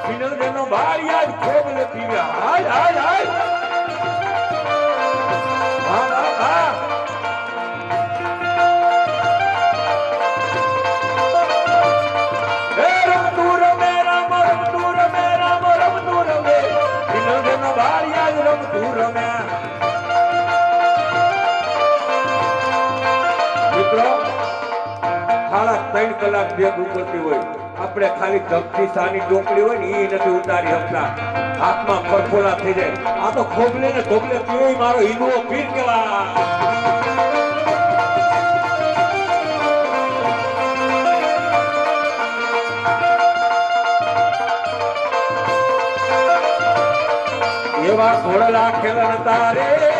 વિનોદનો બારિયાદ ખોબલે પીવ્યા હાય હાય હાય વાહ વાહ વાહ એ રમતું રમે રામ રમતું રમે રામ રમતું રમે વિનોદનો બારિયાદ રમતું રમે મિત્રો 3.5 કલાક ભેગું કરતી હોય આપણે ખાલી ધબથી સાની ટોપલી હોય ને એ નથી ઉતારી શકતા હાથમાં ફરફોલા થઈ જાય આ તો ખોબલે ને ઢોકલે પીવો મારો હિન્દુઓ પીર કેવા એવા ઘોડલા ખેલન તારે